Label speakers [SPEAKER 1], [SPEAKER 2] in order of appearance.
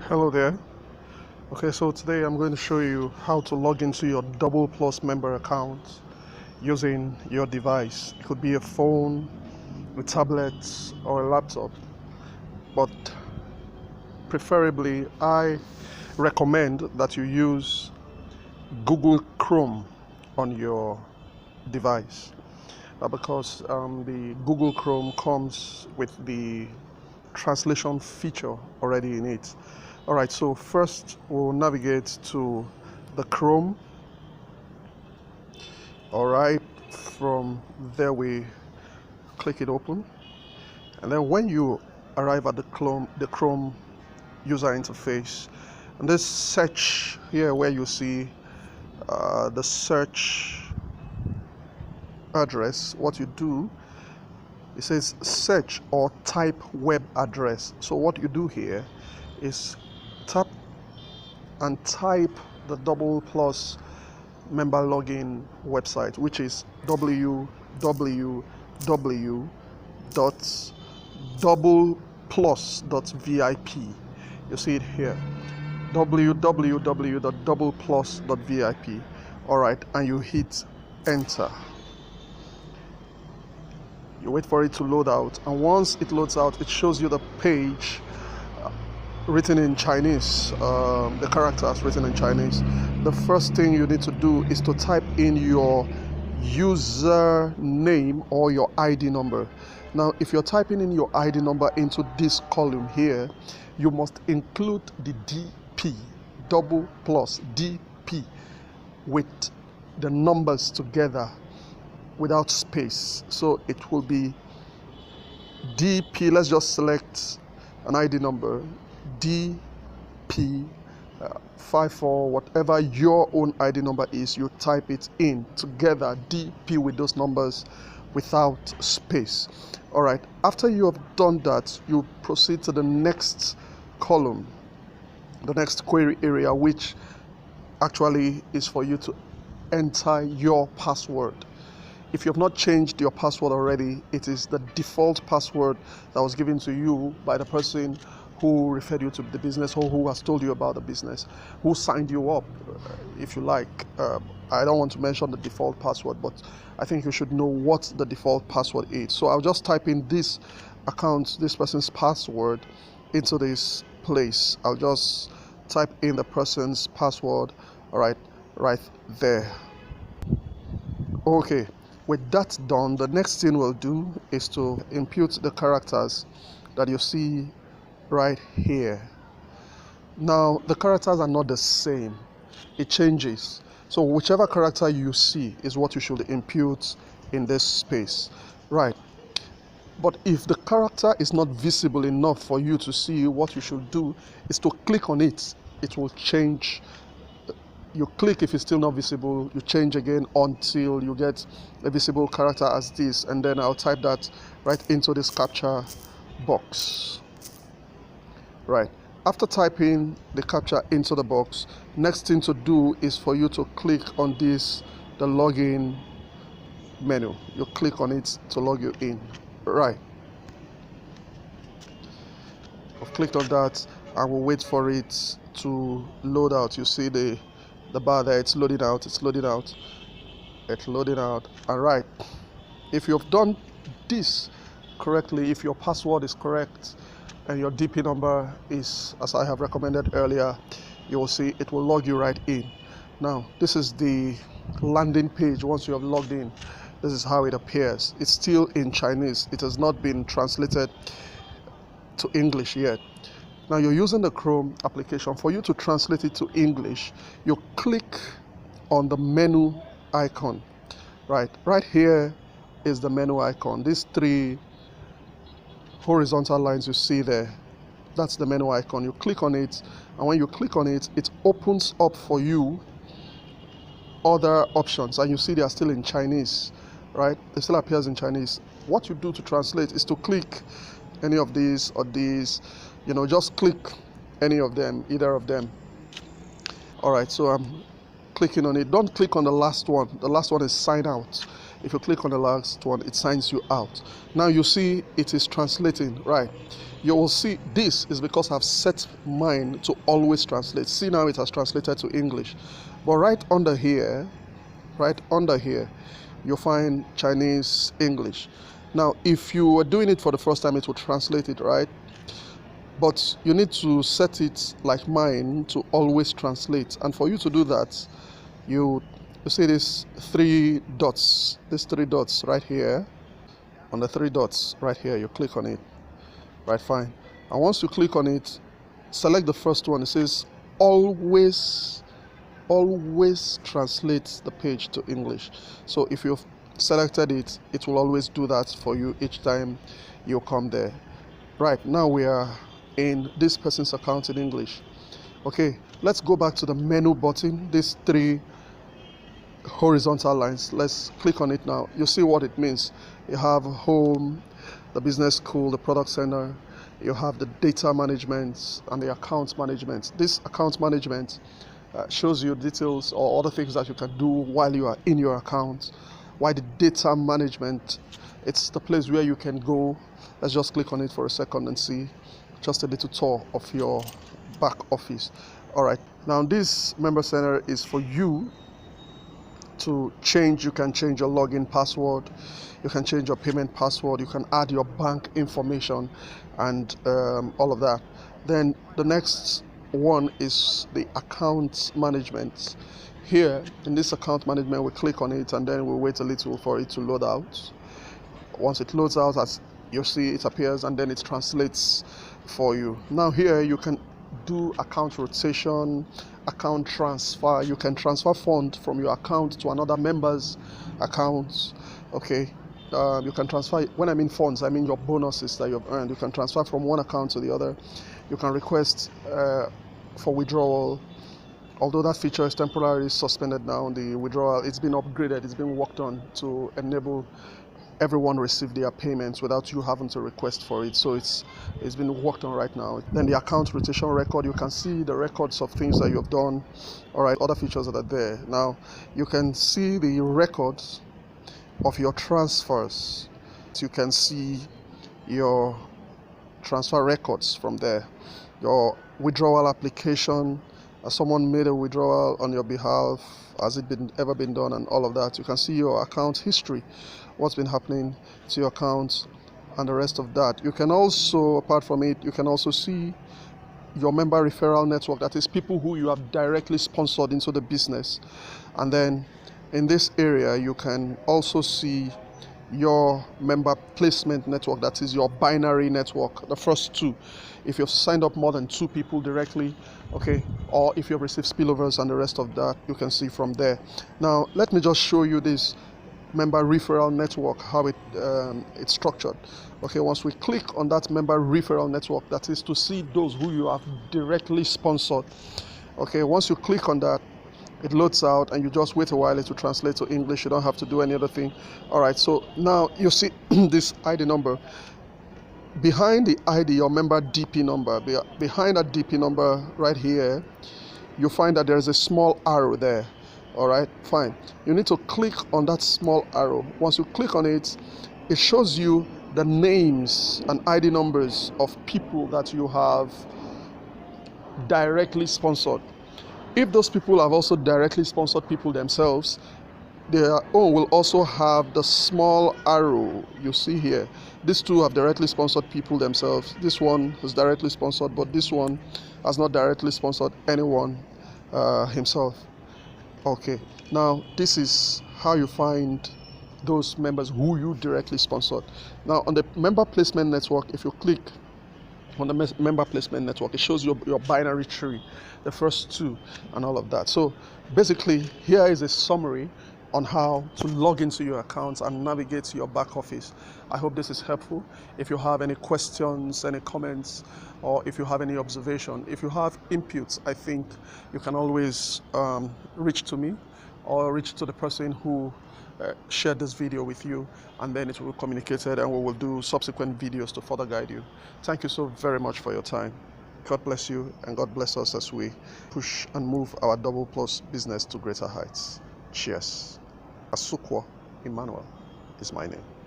[SPEAKER 1] Hello there. Okay, so today I'm going to show you how to log into your Double Plus member account using your device. It could be a phone, a tablet, or a laptop, but preferably I recommend that you use Google Chrome on your device because the Google Chrome comes with the translation feature already in it. All right, so first we'll navigate to the Chrome. All right, from there we click it open, and then when you arrive at the Chrome user interface, and this search here where you see the search address, what you do, it says search or type web address. So what you do here is tap and type the Double Plus member login website, which is www.doubleplus.vip. You see it here, www.doubleplus.vip. All right, and you hit enter. You wait for it to load out, and once it loads out, it shows you the page written in Chinese, the characters written in Chinese. The first thing you need to do is to type in your user name or your ID number. Now, if you're typing in your ID number into this column here, you must include the DP, double plus DP, with the numbers together without space. So it will be DP. Let's just select an ID number, DP 54, whatever your own ID number is, you type it in together, DP with those numbers without space. All right, after you have done that, you proceed to the next column, the next query area, which actually is for you to enter your password. If you have not changed your password already, it is the default password that was given to you by the person who referred you to the business, or who has told you about the business, who signed you up, if you like. I don't want to mention the default password, but I think you should know what the default password is. So I'll just type in this person's password into this place. I'll just type in the person's password, all right, right there. Okay. With that done, the next thing we'll do is to input the characters that you see right here. Now, the characters are not the same. It changes. So whichever character you see is what you should input in this space. Right. But if the character is not visible enough for you to see, what you should do is to click on it. It will change. You click, if it's still not visible, you change again until you get a visible character as this, and then I'll type that right into this captcha box. Right, after typing the captcha into the box, next thing to do is for you to click on this, the login menu. You click on it to log you in. Right, I've clicked on that. I will wait for it to load out. You see the bar there, it's loading out, it's loading out. All right, if you've done this correctly, if your password is correct and your DP number is as I have recommended earlier, you will see it will log you right in. Now, this is the landing page. Once you have logged in, this is how it appears. It's still in Chinese. It has not been translated to English yet. Now, you're using the Chrome application. For you to translate it to English, you click on the menu icon. Right here is the menu icon. These three horizontal lines you see there, that's the menu icon. You click on it, and when you click on it, it opens up for you other options, and you see they are still in Chinese, right? It still appears in Chinese. What you do to translate is to click any of these or these. Just click any of them, either of them. All right, so I'm clicking on it. Don't click on the last one. The last one is sign out. If you click on the last one, it signs you out. Now you see it is translating, right? You will see this is because I've set mine to always translate. See, now it has translated to English. But right under here, you'll find Chinese, English. Now, if you were doing it for the first time, it will translate it, right? But you need to set it like mine to always translate. And for you to do that, you see these three dots right here. On the three dots right here, you click on it, right? Fine. And once you click on it, select the first one. It says always translate the page to English. So if you've selected it, it will always do that for you each time you come there. Right, now we are in this person's account in English. Okay, let's go back to the menu button, these three horizontal lines. Let's click on it now. You see what it means. You have home, the business school, the product center. You have the data management and the account management. This account management shows you details or other things that you can do while you are in your account. While the data management, it's the place where you can go. Let's just click on it for a second and see just a little tour of your back office. All right, now this member center is for you to change. You can change your login password, you can change your payment password, you can add your bank information and all of that. Then the next one is the account management. Here in this account management, we click on it and then we wait a little for it to load out. Once it loads out, as you see, it appears and then it translates for you. Now here you can do account rotation, account transfer. You can transfer funds from your account to another member's account. Okay, you can transfer. When I mean funds, I mean your bonuses that you've earned. You can transfer from one account to the other. You can request for withdrawal, although that feature is temporarily suspended now. The withdrawal, it's been upgraded, it's been worked on to enable everyone receive their payments without you having to request for it. So it's been worked on right now. Then the account rotation record, you can see the records of things that you've done. All right, other features that are there. Now you can see the records of your transfers. So you can see your transfer records from there. Your withdrawal application, someone made a withdrawal on your behalf, has it ever been done, and all of that. You can see your account history, what's been happening to your account and the rest of that. You can also, apart from it, you can also see your member referral network, that is people who you have directly sponsored into the business. And then in this area you can also see your member placement network, that is your binary network, the first two. If you've signed up more than two people directly, okay, or if you've received spillovers and the rest of that, you can see from there. Now let me just show you this member referral network, how it's structured. Okay, once we click on that member referral network, that is to see those who you have directly sponsored. Okay, once you click on that, it loads out and you just wait a while to translate to English. You don't have to do any other thing. All right, so now you see this ID number. Behind the ID, your member DP number, behind that DP number right here, you find that there is a small arrow there. All right, fine. You need to click on that small arrow. Once you click on it, it shows you the names and ID numbers of people that you have directly sponsored. If those people have also directly sponsored people themselves, their own will also have the small arrow you see here. These two have directly sponsored people themselves. This one is directly sponsored, but this one has not directly sponsored anyone himself. Okay, now this is how you find those members who you directly sponsored. Now on the member placement network, if you click on the member placement network, it shows your binary tree, the first two and all of that. So basically here is a summary on how to log into your accounts and navigate to your back office. I hope this is helpful. If you have any questions, any comments, or if you have any observation, if you have inputs, I think you can always reach to me or reach to the person who shared this video with you, and then it will be communicated and we will do subsequent videos to further guide you. Thank you so very much for your time. God bless you and God bless us as we push and move our Double Plus business to greater heights. Cheers. Asukwo. Emmanuel is my name.